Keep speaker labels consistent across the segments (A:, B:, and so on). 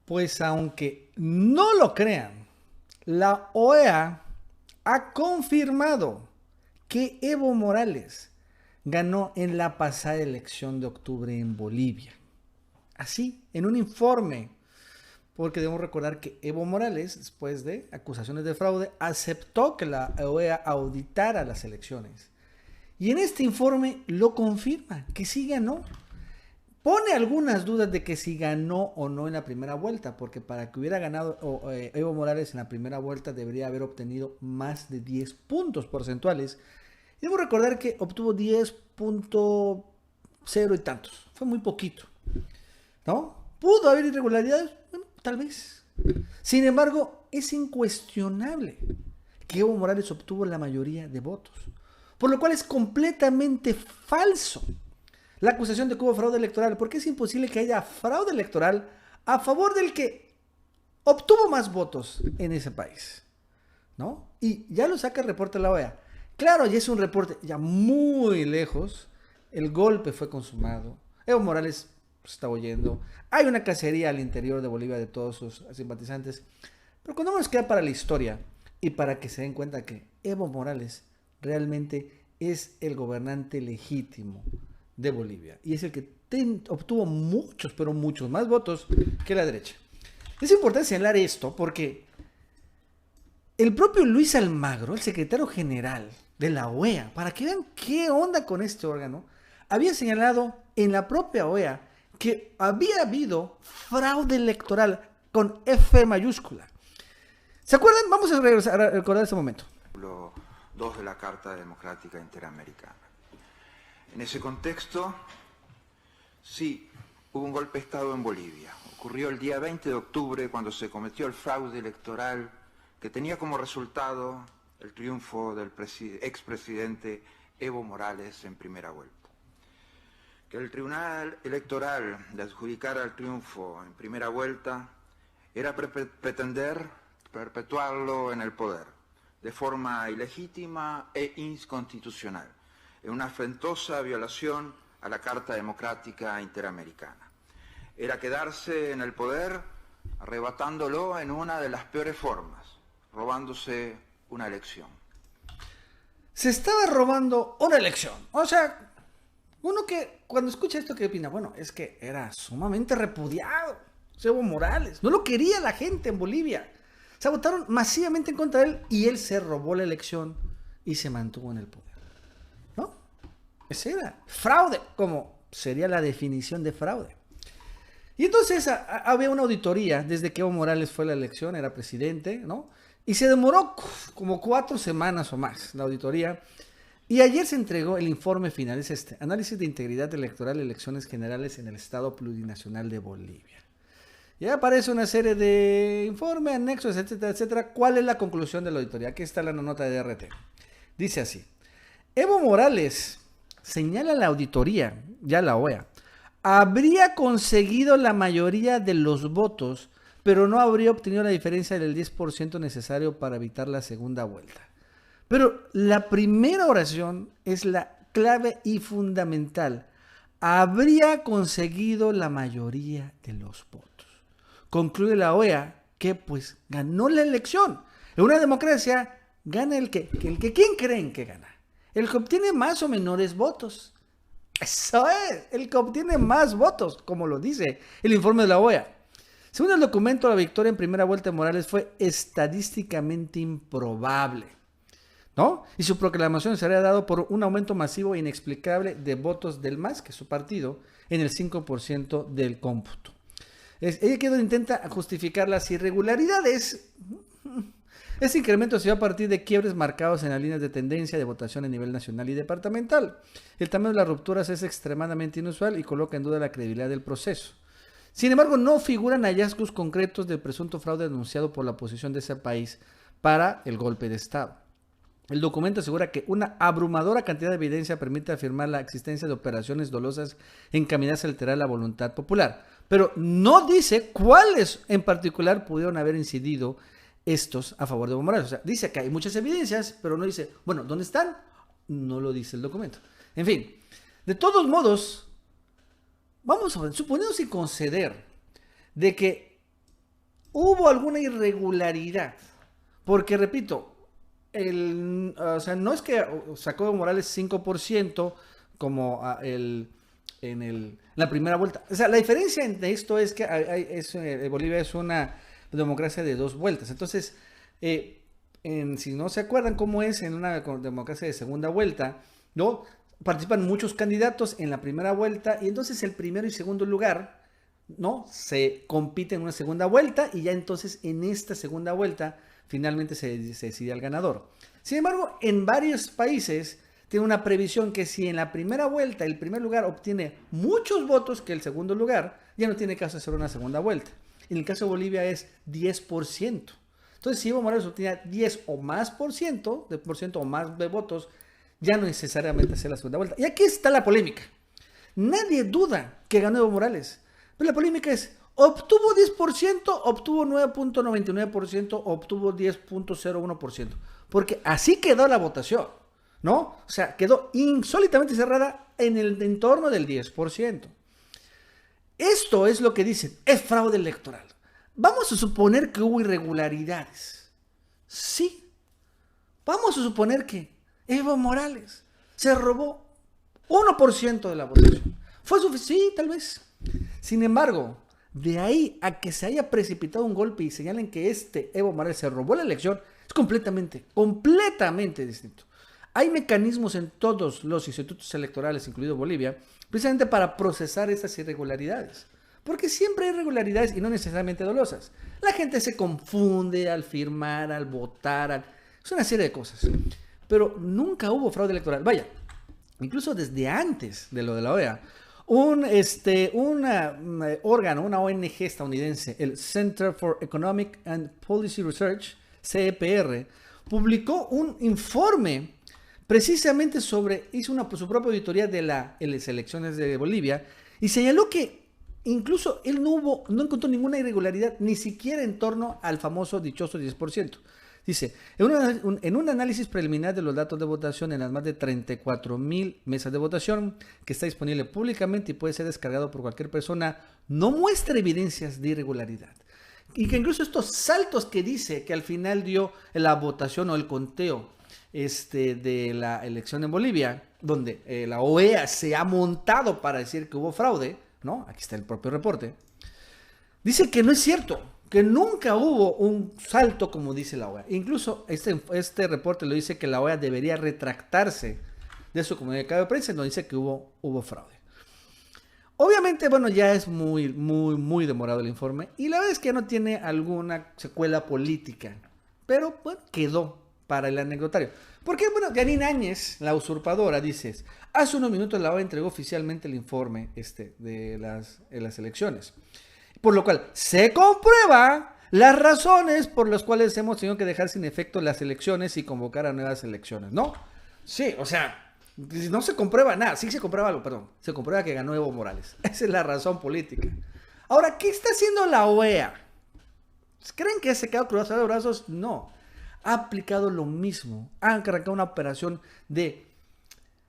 A: Pues aunque no lo crean, la OEA ha confirmado que Evo Morales ganó en la pasada elección de octubre en Bolivia. Así, en un informe, porque debemos recordar que Evo Morales, después de acusaciones de fraude, aceptó que la OEA auditara las elecciones. Y en este informe lo confirma, que sí ganó. Pone algunas dudas de que si ganó o no en la primera vuelta, porque para que hubiera ganado Evo Morales en la primera vuelta debería haber obtenido más de 10 puntos porcentuales. Y debo recordar que obtuvo 10.0 y tantos. Fue muy poquito, ¿no? ¿Pudo haber irregularidades? Bueno, tal vez. Sin embargo, es incuestionable que Evo Morales obtuvo la mayoría de votos, por lo cual es completamente falso la acusación de que hubo fraude electoral, porque es imposible que haya fraude electoral a favor del que obtuvo más votos en ese país, ¿no? Y ya lo saca el reporte de la OEA. Claro, ya es un reporte ya muy lejos, el golpe fue consumado, Evo Morales se está huyendo, hay una cacería al interior de Bolivia de todos sus simpatizantes, pero cuando nos queda para la historia y para que se den cuenta que Evo Morales realmente es el gobernante legítimo de Bolivia y es el que obtuvo muchos, pero muchos más votos que la derecha. Es importante señalar esto porque el propio Luis Almagro, el secretario general de la OEA, para que vean qué onda con este órgano, había señalado en la propia OEA que había habido fraude electoral con F mayúscula. ¿Se acuerdan? Vamos a recordar ese momento.
B: 2 de la Carta Democrática Interamericana. En ese contexto, sí, hubo un golpe de Estado en Bolivia. Ocurrió el día 20 de octubre cuando se cometió el fraude electoral que tenía como resultado el triunfo del expresidente Evo Morales en primera vuelta. Que el Tribunal Electoral le adjudicara el triunfo en primera vuelta era pretender perpetuarlo en el poder de forma ilegítima e inconstitucional, en una afrentosa violación a la Carta Democrática Interamericana. Era quedarse en el poder arrebatándolo en una de las peores formas, robándose una elección.
A: Se estaba robando una elección. O sea, uno que cuando escucha esto, ¿qué opina? Bueno, es que era sumamente repudiado Evo Morales. No lo quería la gente en Bolivia. O sea, votaron masivamente en contra de él y él se robó la elección y se mantuvo en el poder. ¿No? Ese era fraude, como sería la definición de fraude. Y entonces había una auditoría desde que Evo Morales fue a la elección, era presidente, ¿no? Y se demoró como 4 semanas o más la auditoría. Y ayer se entregó el informe final, es este, análisis de integridad electoral y elecciones generales en el Estado Plurinacional de Bolivia. Ya aparece una serie de informes, anexos, etcétera, etcétera. ¿Cuál es la conclusión de la auditoría? Aquí está la nota de DRT. Dice así: Evo Morales, señala la auditoría, ya la OEA, habría conseguido la mayoría de los votos, pero no habría obtenido la diferencia del 10% necesario para evitar la segunda vuelta. Pero la primera oración es la clave y fundamental. Habría conseguido la mayoría de los votos. Concluye la OEA que pues ganó la elección. En una democracia gana el que ¿quién creen que gana? El que obtiene más o menores votos. Eso es, el que obtiene más votos, como lo dice el informe de la OEA. Según el documento, la victoria en primera vuelta de Morales fue estadísticamente improbable, ¿no? Y su proclamación se habría dado por un aumento masivo e inexplicable de votos del MAS, que es su partido, en el 5% del cómputo. Ella que intenta justificar las irregularidades. Este incremento se dio a partir de quiebres marcados en las líneas de tendencia de votación a nivel nacional y departamental. El tamaño de las rupturas es extremadamente inusual y coloca en duda la credibilidad del proceso. Sin embargo, no figuran hallazgos concretos del presunto fraude denunciado por la oposición de ese país para el golpe de Estado. El documento asegura que una abrumadora cantidad de evidencia permite afirmar la existencia de operaciones dolosas encaminadas a alterar la voluntad popular, pero no dice cuáles en particular pudieron haber incidido estos a favor de Evo Morales. O sea, dice que hay muchas evidencias, pero no dice, bueno, ¿dónde están? No lo dice el documento. En fin, de todos modos, vamos a ver, suponiendo sin conceder de que hubo alguna irregularidad. Porque, repito, o sea, no es que sacó Evo Morales 5% como en la primera vuelta. O sea, la diferencia entre esto es que Bolivia es una democracia de 2 vueltas. Entonces, si no se acuerdan cómo es en una democracia de segunda vuelta, ¿no? Participan muchos candidatos en la primera vuelta y entonces el primero y segundo lugar, ¿no? Se compiten en una segunda vuelta y ya entonces en esta segunda vuelta finalmente se decide al ganador. Sin embargo, en varios países tiene una previsión que si en la primera vuelta el primer lugar obtiene muchos votos que el segundo lugar, ya no tiene caso hacer una segunda vuelta. En el caso de Bolivia es 10%. Entonces, si Evo Morales obtiene 10 o más por ciento o más de votos, ya no necesariamente hacer la segunda vuelta. Y aquí está la polémica. Nadie duda que ganó Evo Morales. Pero la polémica es, ¿obtuvo 10%, obtuvo 9.99%, obtuvo 10.01%? Porque así quedó la votación, ¿no? O sea, quedó insólitamente cerrada en el entorno del 10%. Esto es lo que dicen, es fraude electoral. Vamos a suponer que hubo irregularidades. Sí. Vamos a suponer que Evo Morales se robó 1% de la votación. ¿Fue suficiente? Sí, tal vez. Sin embargo, de ahí a que se haya precipitado un golpe y señalen que Evo Morales se robó la elección, es completamente distinto. Hay mecanismos en todos los institutos electorales, incluido Bolivia, precisamente para procesar estas irregularidades. Porque siempre hay irregularidades y no necesariamente dolosas. La gente se confunde al firmar, al votar, es una serie de cosas. Pero nunca hubo fraude electoral. Vaya, incluso desde antes de lo de la OEA, un órgano, una ONG estadounidense, el Center for Economic and Policy Research, CEPR, publicó un informe precisamente hizo su propia auditoría de las elecciones de Bolivia y señaló que incluso él no encontró ninguna irregularidad, ni siquiera en torno al famoso dichoso 10%. Dice, en un análisis preliminar de los datos de votación en las más de 34,000 mesas de votación, que está disponible públicamente y puede ser descargado por cualquier persona, no muestra evidencias de irregularidad. Y que incluso estos saltos que dice que al final dio la votación o el conteo de la elección en Bolivia, donde la OEA se ha montado para decir que hubo fraude, ¿no? Aquí está el propio reporte. Dice que no es cierto, que nunca hubo un salto como dice la OEA. Incluso este reporte lo dice que la OEA debería retractarse de su comunicado de prensa, donde dice que hubo fraude. Obviamente, bueno, ya es muy, muy, muy demorado el informe y la verdad es que ya no tiene alguna secuela política, pero bueno, quedó para el anecdotario. Porque, bueno, Yanine Áñez, la usurpadora, dice, hace unos minutos la OEA entregó oficialmente el informe de las elecciones. Por lo cual se comprueba las razones por las cuales hemos tenido que dejar sin efecto las elecciones y convocar a nuevas elecciones, ¿no? Sí, o sea, no se comprueba nada, sí se comprueba algo, perdón, se comprueba que ganó Evo Morales. Esa es la razón política. Ahora, ¿qué está haciendo la OEA? ¿Creen que se quedó cruzado de brazos? No. Ha aplicado lo mismo. Han arrancado una operación de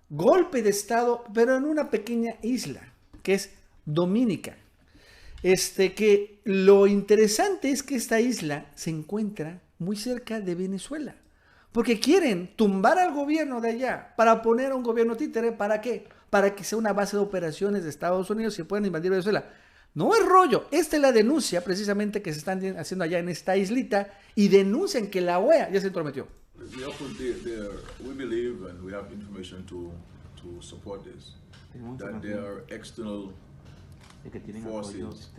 A: golpe de Estado, pero en una pequeña isla, que es Dominica. Que lo interesante es que esta isla se encuentra muy cerca de Venezuela. Porque quieren tumbar al gobierno de allá para poner a un gobierno títere. ¿Para qué? Para que sea una base de operaciones de Estados Unidos y puedan invadir Venezuela. No es rollo. Esta es la denuncia precisamente que se están haciendo allá en esta islita y denuncian que la OEA ya se entrometió.
C: We believe and we have information to support this, that there are external forces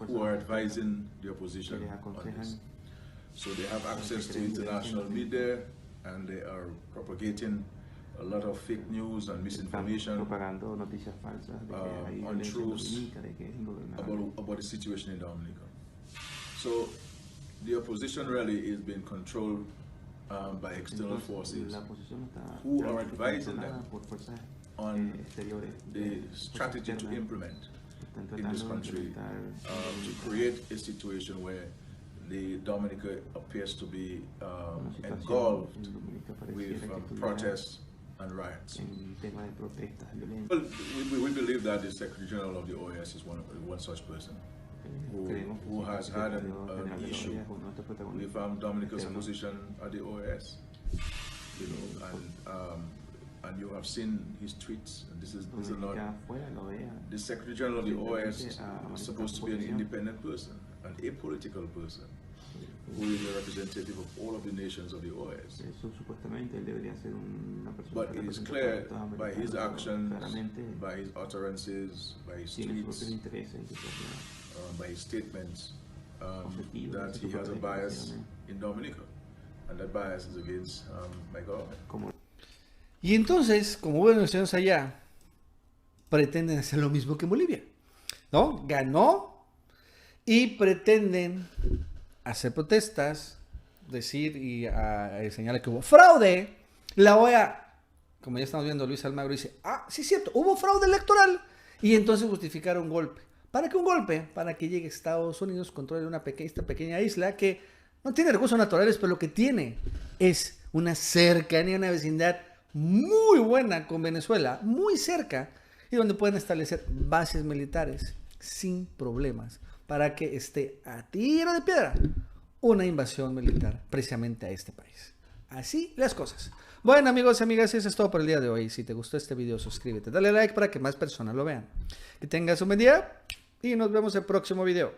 C: who are advising the opposition on this. So they have access to international media and they are propagating a lot of fake news and misinformation, untruths about the situation in Dominica. So the opposition really is being controlled by external forces who are advising them on the strategy to implement in this country to create a situation where the Dominica appears to be engulfed with protests and riots. Well, we believe that the Secretary General of the OAS is one such person who who has had an issue with Dominica's position at the OAS. You know, and you have seen his tweets. And this is not the Secretary General of the OAS is supposed to be an independent person, an apolitical person, who is a representative of all of the nations of the OAS. But it is clear by his actions, by his utterances, by his tweets, by his statements, that he has a bias in Dominica, and that bias is against my government.
A: Y entonces, como hubo elecciones allá, pretenden hacer lo mismo que en Bolivia, ¿no? Ganó y pretenden hacer protestas, decir y señalar que hubo fraude. La OEA, como ya estamos viendo, Luis Almagro dice, sí es cierto, hubo fraude electoral. Y entonces justificaron un golpe. ¿Para qué un golpe? Para que llegue a Estados Unidos, controle esta pequeña isla que no tiene recursos naturales, pero lo que tiene es una cercanía, una vecindad muy buena con Venezuela, muy cerca, y donde pueden establecer bases militares sin problemas para que esté a tiro de piedra una invasión militar precisamente a este país. Así las cosas. Bueno, amigos y amigas, eso es todo por el día de hoy. Si te gustó este video, suscríbete, dale like para que más personas lo vean. Que tengas un buen día y nos vemos en el próximo video.